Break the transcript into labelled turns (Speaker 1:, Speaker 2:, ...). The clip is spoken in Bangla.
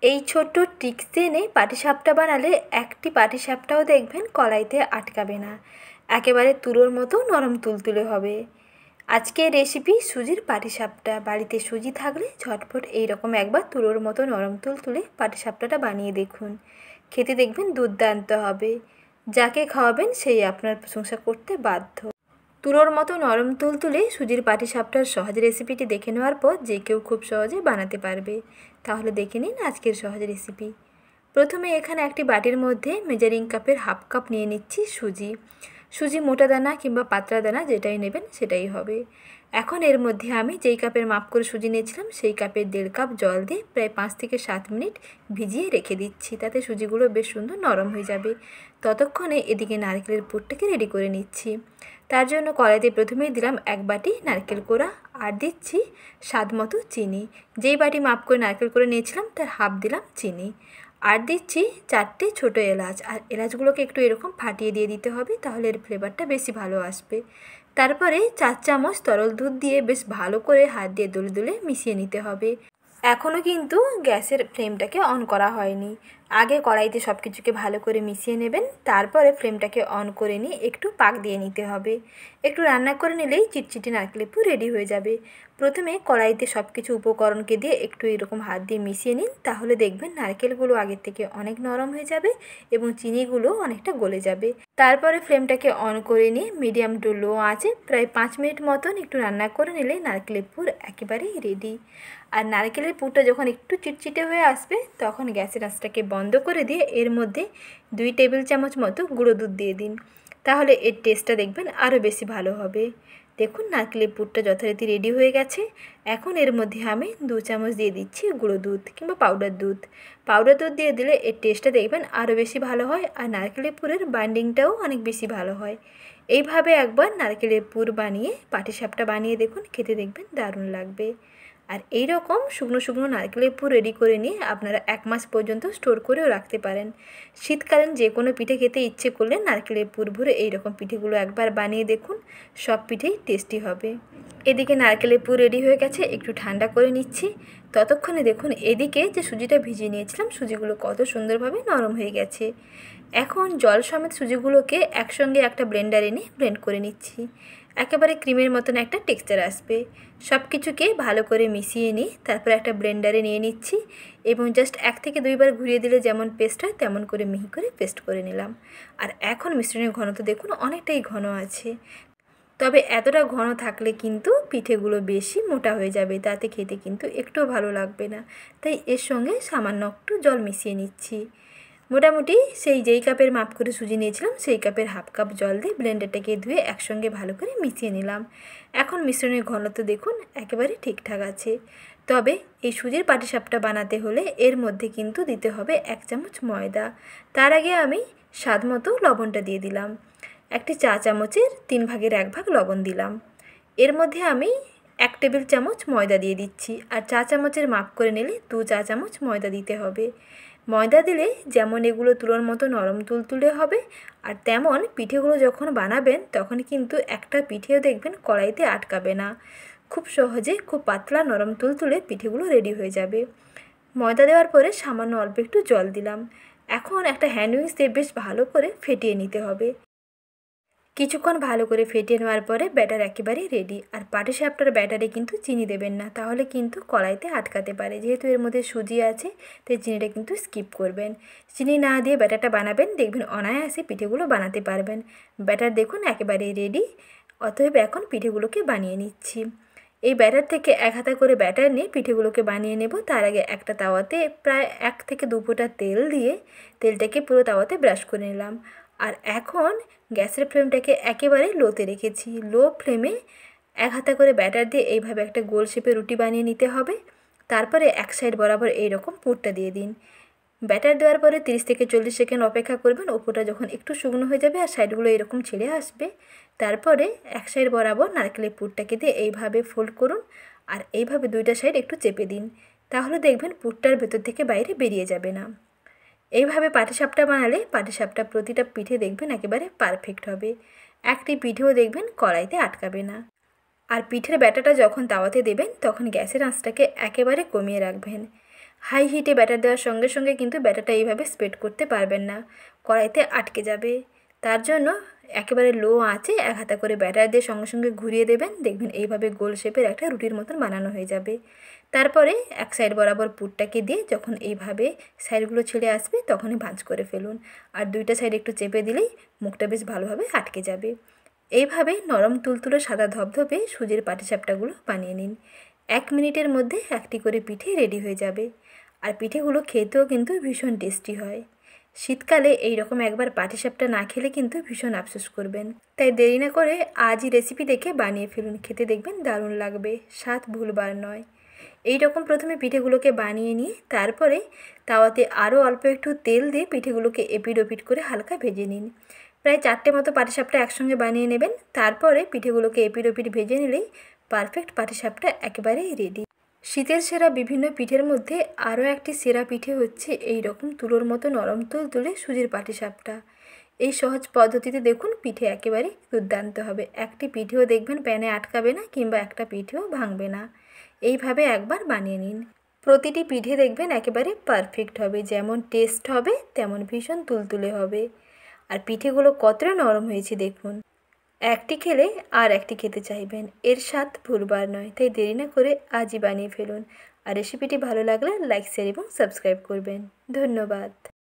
Speaker 1: এই ছোট্ট ট্রিক্স জেনে পাটিসাপটা বানালে একটি পাটিসাপটাও দেখবেন কড়াইতে আটকাবে না, একেবারে তুলোর মতো নরম তুলতুলে হবে। আজকের রেসিপি সুজির পাটিসাপটা। বাড়িতে সুজি থাকলে ঝটপট এইরকম একবার তুলোর মতো নরম তুলতুলে পাটিসাপটাটা বানিয়ে দেখুন, খেতে দেখবেন দুর্দান্ত হবে। যাকে খাওয়াবেন সেই আপনার প্রশংসা করতে বাধ্য। তুলোর মতো নরম তুলতুলে সুজির পাটিসাপটার সহজ রেসিপিটি দেখে নেওয়ার পর যে কেউ খুব সহজে বানাতে পারবে। তাহলে দেখে নিন আজকের সহজ রেসিপি। প্রথমে এখানে একটি বাটির মধ্যে মেজারিং কাপের হাফ কাপ নিয়ে নিচ্ছি সুজি। সুজি মোটা দানা কিংবা পাতলা দানা যেটাই নেবেন সেটাই হবে। এখন এর মধ্যে আমি যেই কাপের মাপ করে সুজি নিয়েছিলাম সেই কাপের 1.5 কাপ জল দিয়ে প্রায় 5 থেকে 7 মিনিট ভিজিয়ে রেখে দিচ্ছি, তাতে সুজিগুলো বেশ সুন্দর নরম হয়ে যাবে। ততক্ষণে এদিকে নারকেলের পুরটাকে রেডি করে নিচ্ছি। তার জন্য কড়াইতে প্রথমেই দিলাম 1 বাটি নারকেল কোড়া আর দিচ্ছি স্বাদ মতো চিনি। যেই বাটি মাপ করে নারকেল কোড়া নিয়েছিলাম তার হাফ দিলাম চিনি। আর দিচ্ছি 4টে ছোটো এলাচ, আর এলাচগুলোকে একটু এরকম ফাটিয়ে দিয়ে দিতে হবে, তাহলে এর ফ্লেভারটা বেশি ভালো আসবে। তারপরে 4 চামচ তরল দুধ দিয়ে বেশ ভালো করে হাত দিয়ে দুলে দুলে মিশিয়ে নিতে হবে। এখনও কিন্তু গ্যাসের ফ্লেমটাকে অন করা হয়নি। আগে কড়াইতে সব কিছুকে ভালো করে মিশিয়ে নেবেন, তারপরে ফ্লেমটাকে অন করে নিয়ে একটু পাক দিয়ে নিতে হবে। একটু রান্না করে নিলেই চিটচিটে নারকেলের পুর রেডি হয়ে যাবে। প্রথমে কড়াইতে সব কিছু উপকরণকে দিয়ে একটু এরকম হাত দিয়ে মিশিয়ে নিন, তাহলে দেখবেন নারকেলগুলো আগের থেকে অনেক নরম হয়ে যাবে এবং চিনিগুলো অনেকটা গলে যাবে। তারপরে ফ্লেমটাকে অন করে নিয়ে মিডিয়াম টু লো আঁচে প্রায় 5 মিনিট মতন একটু রান্না করে নিলে নারকেলের পুর একেবারেই রেডি। আর নারকেলের পুরটা যখন একটু চিটচিটে হয়ে আসবে তখন গ্যাসের আঁচটাকে বন্ধ করে দিয়ে এর মধ্যে 2 টেবিল চামচ মতো গুঁড়ো দুধ দিয়ে দিন, তাহলে এর টেস্টটা দেখবেন আরও বেশি ভালো হবে। দেখুন নারকেলের পুরটা যথারীতি রেডি হয়ে গেছে। এখন এর মধ্যে আমি 2 চামচ দিয়ে দিচ্ছি গুঁড়ো দুধ কিংবা পাউডার দুধ। পাউডার দুধ দিয়ে দিলে এর টেস্টটা দেখবেন আরও বেশি ভালো হয়, আর নারকেলের পুরের বাইন্ডিংটাও অনেক বেশি ভালো হয়। এইভাবে একবার নারকেলের পুর বানিয়ে পাটিসাপটা বানিয়ে দেখুন, খেতে দেখবেন দারুণ লাগবে। আর এই রকম শুকনো শুকনো নারকেলের পুর রেডি করে নিয়ে আপনারা 1 মাস পর্যন্ত স্টোর করেও রাখতে পারেন। শীতকালীন যে কোনো পিঠে খেতে ইচ্ছে করলে নারকেলের পুর ভরে এইরকম পিঠেগুলো একবার বানিয়ে দেখুন, সব পিঠেই টেস্টি হবে। এদিকে নারকেলের পুর রেডি হয়ে গেছে, একটু ঠান্ডা করে নিচ্ছি। ততক্ষণে দেখুন এদিকে যে সুজিটা ভিজিয়ে নিয়েছিলাম সুজিগুলো কত সুন্দরভাবে নরম হয়ে গেছে। এখন জল সমেত সুজিগুলোকে একসঙ্গে একটা ব্লেন্ডারে নিয়ে ব্লেন্ড করে নিচ্ছি। একেবারে ক্রিমের মতন একটা টেক্সচার আসবে। সব কিছুকে ভালো করে মিশিয়ে নিয়ে তারপর একটা ব্লেন্ডারে নিয়ে নিচ্ছি এবং জাস্ট 1 থেকে 2 বার ঘুরিয়ে দিলে যেমন পেস্ট হয় তেমন করে মিহি করে পেস্ট করে নিলাম। আর এখন মিশ্রণের ঘনত্ব দেখুন অনেকটাই ঘন আছে, তবে এতটা ঘন থাকলে কিন্তু পিঠেগুলো বেশি মোটা হয়ে যাবে, তাতে খেতে কিন্তু একটুও ভালো লাগবে না। তাই এর সঙ্গে সামান্য একটু জল মিশিয়ে নিচ্ছি। মোটামুটি সেই যেই কাপের মাপ করে সুজি নিয়েছিলাম সেই কাপের হাফ কাপ জল দিয়ে ব্লেন্ডারটাকে ধুয়ে একসঙ্গে ভালো করে মিশিয়ে নিলাম। এখন মিশ্রণের ঘনত্ব দেখুন একেবারে ঠিকঠাক আছে। তবে এই সুজির পাটিসাপটা বানাতে হলে এর মধ্যে কিন্তু দিতে হবে 1 চামচ ময়দা। তার আগে আমি স্বাদ মতো লবণটা দিয়ে দিলাম। একটি চা চামচের 3 ভাগের 1 ভাগ লবণ দিলাম। এর মধ্যে আমি 1 টেবিল চামচ ময়দা দিয়ে দিচ্ছি, আর চা চামচের মাপ করে নিলে 2 চা চামচ ময়দা দিতে হবে। ময়দা দিলে যেমন এগুলো তুলোর মতো নরম তুলতুলে হবে, আর তেমন পিঠেগুলো যখন বানাবেন তখন কিন্তু একটা পিঠেও দেখবেন কড়াইতে আটকাবে না। খুব সহজে খুব পাতলা নরম তুলতুলে পিঠেগুলো রেডি হয়ে যাবে। ময়দা দেওয়ার পরে সামান্য অল্প একটু জল দিলাম। এখন একটা হ্যান্ড উইক্স দিয়ে বেশ ভালো করে ফেটিয়ে নিতে হবে। কিছুক্ষণ ভালো করে ফেটিয়ে নেওয়ার পরে ব্যাটার একেবারেই রেডি। আর পাটিসাপটার ব্যাটারে কিন্তু চিনি দেবেন না, তাহলে কিন্তু কড়াইতে আটকাতে পারে। যেহেতু এর মধ্যে সুজি আছে তাই চিনিটা কিন্তু স্কিপ করবেন। চিনি না দিয়ে ব্যাটারটা বানাবেন, দেখবেন অনায়াসে পিঠেগুলো বানাতে পারবেন। ব্যাটার দেখুন একেবারেই রেডি। অতএব এখন পিঠেগুলোকে বানিয়ে নিচ্ছি। এই ব্যাটার থেকে 1 হাতা করে ব্যাটার নিয়ে পিঠেগুলোকে বানিয়ে নেব। তার আগে একটা তাওয়াতে প্রায় 1 থেকে 2 ফোঁটা তেল দিয়ে তেলটাকে পুরো তাওয়াতে ব্রাশ করে নিলাম। আর এখন গ্যাসের ফ্লেমটাকে একেবারে লোতে রেখেছি। লো ফ্লেমে 1 হাতা করে ব্যাটার দিয়ে এইভাবে একটা গোল শেপে রুটি বানিয়ে নিতে হবে। তারপরে এক সাইড বরাবর এইরকম পুরটা দিয়ে দিন। ব্যাটার দেওয়ার পরে 30 থেকে 40 সেকেন্ড অপেক্ষা করবেন। ওপরটা যখন একটু শুকনো হয়ে যাবে আর সাইডগুলো এরকম ছেড়ে আসবে, তারপরে এক সাইড বরাবর নারকেলের পুরটাকে দিয়ে এইভাবে ফোল্ড করুন, আর এইভাবে 2টা সাইড একটু চেপে দিন। তাহলে দেখবেন পুরটার ভেতর থেকে বাইরে বেরিয়ে যাবে না। এইভাবে পাটিসাপটা বানালে পাটিসাপটা প্রতিটা পিঠে দেখবেন একেবারে পারফেক্ট হবে। একটি পিঠেও দেখবেন কড়াইতে আটকাবে না। আর পিঠের ব্যাটাটা যখন তাওয়াতে দেবেন তখন গ্যাসের আঁচটাকে একেবারে কমিয়ে রাখবেন। হাই হিটে ব্যাটার দেওয়ার সঙ্গে সঙ্গে কিন্তু ব্যাটারটা এইভাবে স্প্রেড করতে পারবেন না, কড়াইতে আটকে যাবে। তার জন্য একেবারে লো আঁচে এক হাতা করে ব্যাটার দিয়ে সঙ্গে সঙ্গে ঘুরিয়ে দেবেন, দেখবেন এইভাবে গোল শেপের একটা রুটির মতন বানানো হয়ে যাবে। তারপরে এক সাইড বরাবর পুরটাকে দিয়ে যখন এইভাবে সাইডগুলো ছেড়ে আসবে তখনই ভাঁজ করে ফেলুন, আর দুইটা সাইড একটু চেপে দিলেই মুখটা বেশ ভালোভাবে আটকে যাবে। এইভাবে নরম তুলতুলে সাদা ধবধবে সুজির পাটিসাপটাগুলো বানিয়ে নিন। 1 মিনিটের মধ্যে একটি করে পিঠে রেডি হয়ে যাবে। আর পিঠেগুলো খেতেও কিন্তু ভীষণ টেস্টি হয়। শীতকালে এই রকম একবার পাটিসাপটা না খেলে কিন্তু ভীষণ আফসোস করবেন। তাই দেরি না করে আজই রেসিপি দেখে বানিয়ে ফেলুন, খেতে দেখবেন দারুণ লাগবে, স্বাদ ভুলবার নয়। এই রকম প্রথমে পিঠেগুলোকে বানিয়ে নিয়ে তারপরে তাওয়াতে আরও অল্প একটু তেল দিয়ে পিঠেগুলোকে এপিট ওপিট করে হালকা ভেজে নিন। প্রায় 4টে মতো পাটিসাপটা একসঙ্গে বানিয়ে নেবেন, তারপরে পিঠেগুলোকে এপিট ওপিট ভেজে নিলেই পারফেক্ট পাটিসাপটা একেবারেই রেডি। শীতের সেরা বিভিন্ন পিঠের মধ্যে আরও একটি সেরা পিঠে হচ্ছে এই রকম তুলোর মতো নরম তুলতুলে সুজির পাটিসাপটা। এই সহজ পদ্ধতিতে দেখুন পিঠে একেবারে দুর্দান্ত হবে। একটি পিঠেও দেখবেন প্যানে আটকাবে না কিংবা একটা পিঠেও ভাঙবে না। এইভাবে একবার বানিয়ে নিন, প্রতিটি পিঠে দেখবেন একেবারে পারফেক্ট হবে, যেমন টেস্ট হবে তেমন ভীষণ তুলতুলে হবে। আর পিঠেগুলো কতটা নরম হয়েছে দেখুন, একটি খেলে আর একটি খেতে চাইবেন, এর স্বাদ ভুলবার নয়। তাই দেরি না করে আজই বানিয়ে ফেলুন। আর রেসিপিটি ভালো লাগলে লাইক শেয়ার এবং সাবস্ক্রাইব করবেন। ধন্যবাদ।